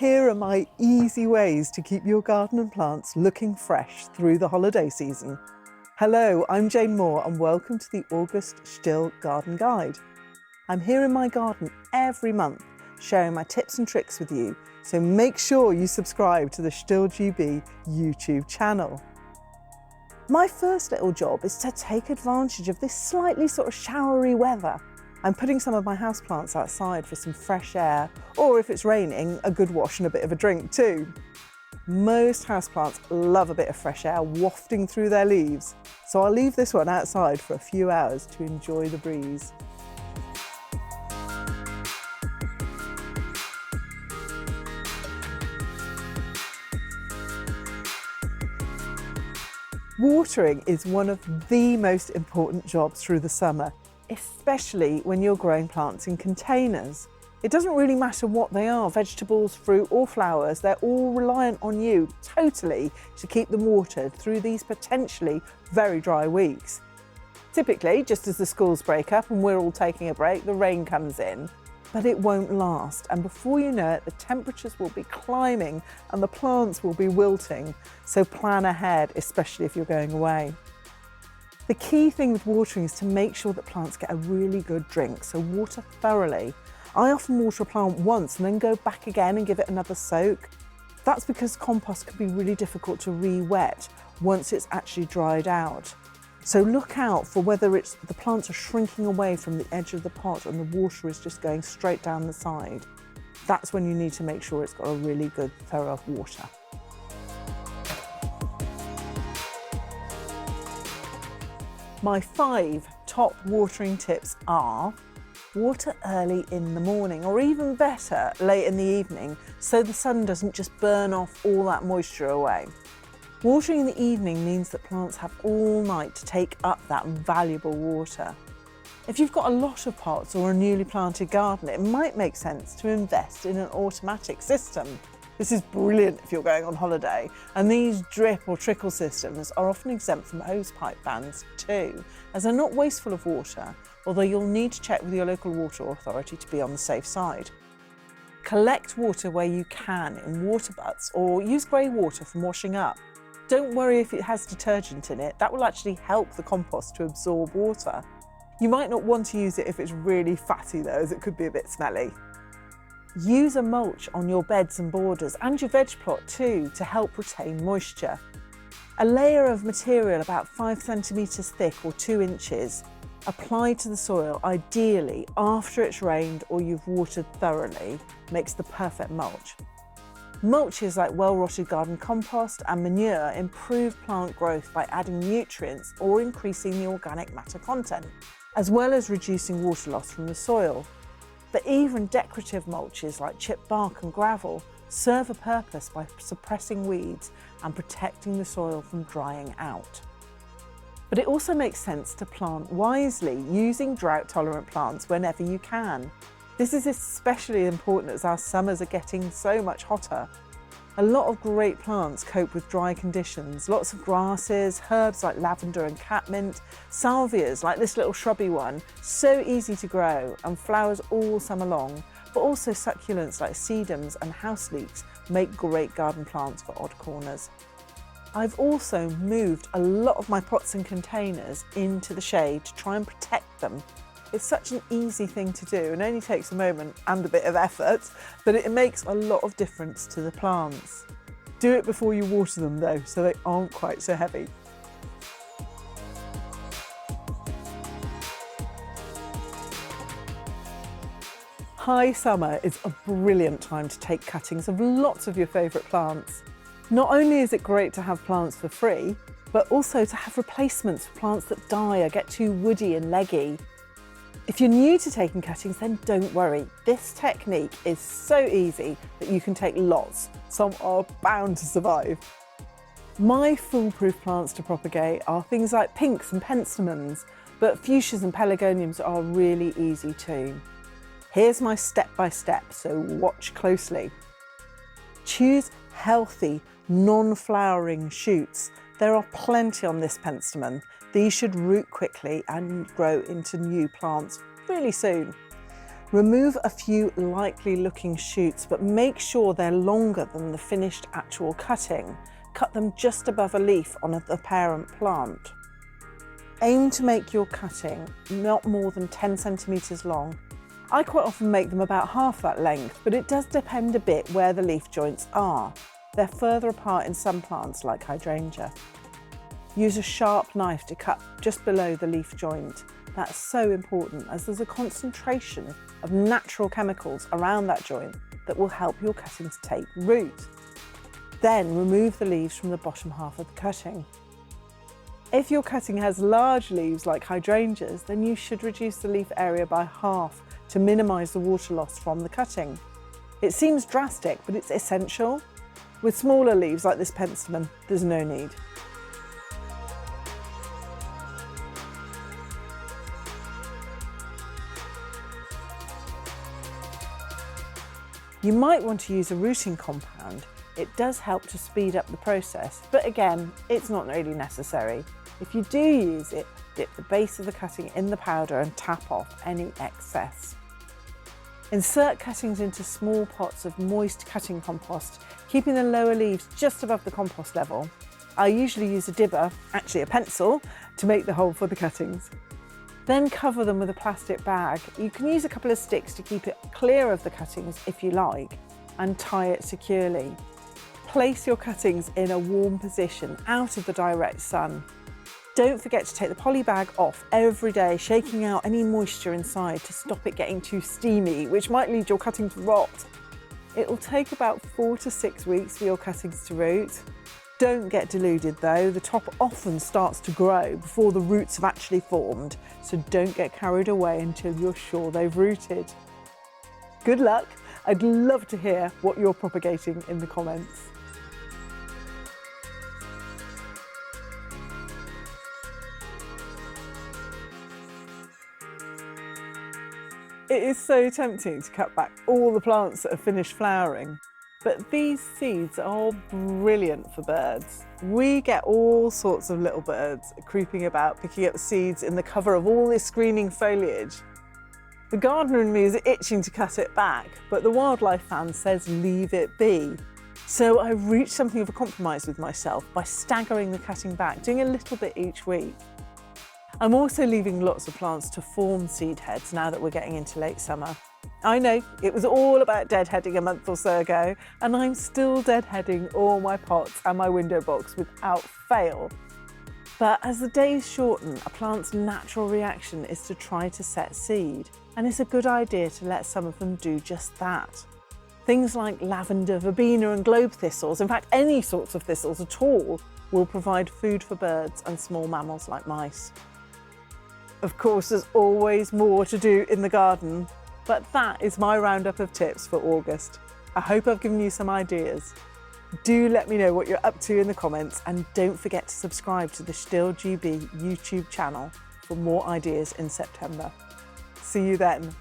Here are my easy ways to keep your garden and plants looking fresh through the holiday season. Hello, I'm Jane Moore and welcome to the August STIHL Garden Guide. I'm here in my garden every month sharing my tips and tricks with you, so make sure you subscribe to the STIHL GB YouTube channel. My first little job is to take advantage of this slightly sort of showery weather. I'm putting some of my houseplants outside for some fresh air, or if it's raining, a good wash and a bit of a drink too. Most houseplants love a bit of fresh air wafting through their leaves, so I'll leave this one outside for a few hours to enjoy the breeze. Watering is one of the most important jobs through the summer, especially when you're growing plants in containers. It doesn't really matter what they are, vegetables, fruit or flowers, they're all reliant on you totally to keep them watered through these potentially very dry weeks. Typically, just as the schools break up and we're all taking a break, the rain comes in. But it won't last, and before you know it, the temperatures will be climbing and the plants will be wilting, so plan ahead, especially if you're going away. The key thing with watering is to make sure that plants get a really good drink, so water thoroughly. I often water a plant once and then go back again and give it another soak. That's because compost can be really difficult to re-wet once it's actually dried out. So look out for whether the plants are shrinking away from the edge of the pot and the water is just going straight down the side. That's when you need to make sure it's got a really good thorough water. My 5 top watering tips are: water early in the morning, or even better, late in the evening, so the sun doesn't just burn off all that moisture away. Watering in the evening means that plants have all night to take up that valuable water. If you've got a lot of pots or a newly planted garden, it might make sense to invest in an automatic system. This is brilliant if you're going on holiday, and these drip or trickle systems are often exempt from hose pipe bans too, as they're not wasteful of water, although you'll need to check with your local water authority to be on the safe side. Collect water where you can in water butts, or use grey water from washing up. Don't worry if it has detergent in it, that will actually help the compost to absorb water. You might not want to use it if it's really fatty though, as it could be a bit smelly. Use a mulch on your beds and borders and your veg plot too to help retain moisture. A layer of material about 5 centimetres thick or 2 inches applied to the soil, ideally after it's rained or you've watered thoroughly, makes the perfect mulch. Mulches like well-rotted garden compost and manure improve plant growth by adding nutrients or increasing the organic matter content, as well as reducing water loss from the soil. But even decorative mulches like chipped bark and gravel serve a purpose by suppressing weeds and protecting the soil from drying out. But it also makes sense to plant wisely, using drought-tolerant plants whenever you can. This is especially important as our summers are getting so much hotter. A lot of great plants cope with dry conditions. Lots of grasses, herbs like lavender and catmint, salvias like this little shrubby one, so easy to grow and flowers all summer long, but also succulents like sedums and house leeks make great garden plants for odd corners. I've also moved a lot of my pots and containers into the shade to try and protect them. It's such an easy thing to do and only takes a moment and a bit of effort, but it makes a lot of difference to the plants. Do it before you water them though, so they aren't quite so heavy. High summer is a brilliant time to take cuttings of lots of your favourite plants. Not only is it great to have plants for free, but also to have replacements for plants that die or get too woody and leggy. If you're new to taking cuttings, then don't worry. This technique is so easy that you can take lots. Some are bound to survive. My foolproof plants to propagate are things like pinks and penstemons, but fuchsias and pelargoniums are really easy too. Here's my step-by-step, so watch closely. Choose healthy, non-flowering shoots. There are plenty on this penstemon. These should root quickly and grow into new plants really soon. Remove a few likely looking shoots, but make sure they're longer than the finished actual cutting. Cut them just above a leaf on the parent plant. Aim to make your cutting not more than 10 centimetres long. I quite often make them about half that length, but it does depend a bit where the leaf joints are. They're further apart in some plants like hydrangea. Use a sharp knife to cut just below the leaf joint. That's so important as there's a concentration of natural chemicals around that joint that will help your cuttings take root. Then remove the leaves from the bottom half of the cutting. If your cutting has large leaves like hydrangeas, then you should reduce the leaf area by half to minimise the water loss from the cutting. It seems drastic, but it's essential. With smaller leaves like this penstemon, there's no need. You might want to use a rooting compound. It does help to speed up the process, but again, it's not really necessary. If you do use it, dip the base of the cutting in the powder and tap off any excess. Insert cuttings into small pots of moist cutting compost, keeping the lower leaves just above the compost level. I usually use a dibber, actually a pencil, to make the hole for the cuttings. Then cover them with a plastic bag. You can use a couple of sticks to keep it clear of the cuttings if you like, and tie it securely. Place your cuttings in a warm position out of the direct sun. Don't forget to take the poly bag off every day, shaking out any moisture inside to stop it getting too steamy, which might lead your cutting to rot. It will take about 4 to 6 weeks for your cuttings to root. Don't get deluded though, the top often starts to grow before the roots have actually formed, so don't get carried away until you're sure they've rooted. Good luck! I'd love to hear what you're propagating in the comments. It is so tempting to cut back all the plants that have finished flowering, but these seeds are brilliant for birds. We get all sorts of little birds creeping about, picking up seeds in the cover of all this screening foliage. The gardener in me is itching to cut it back, but the wildlife fan says leave it be. So I reached something of a compromise with myself by staggering the cutting back, doing a little bit each week. I'm also leaving lots of plants to form seed heads now that we're getting into late summer. I know, it was all about deadheading a month or so ago, and I'm still deadheading all my pots and my window box without fail. But as the days shorten, a plant's natural reaction is to try to set seed, and it's a good idea to let some of them do just that. Things like lavender, verbena and globe thistles, in fact any sorts of thistles at all, will provide food for birds and small mammals like mice. Of course, there's always more to do in the garden, but that is my roundup of tips for August. I hope I've given you some ideas. Do let me know what you're up to in the comments, and don't forget to subscribe to the STIHL GB YouTube channel for more ideas in September. See you then.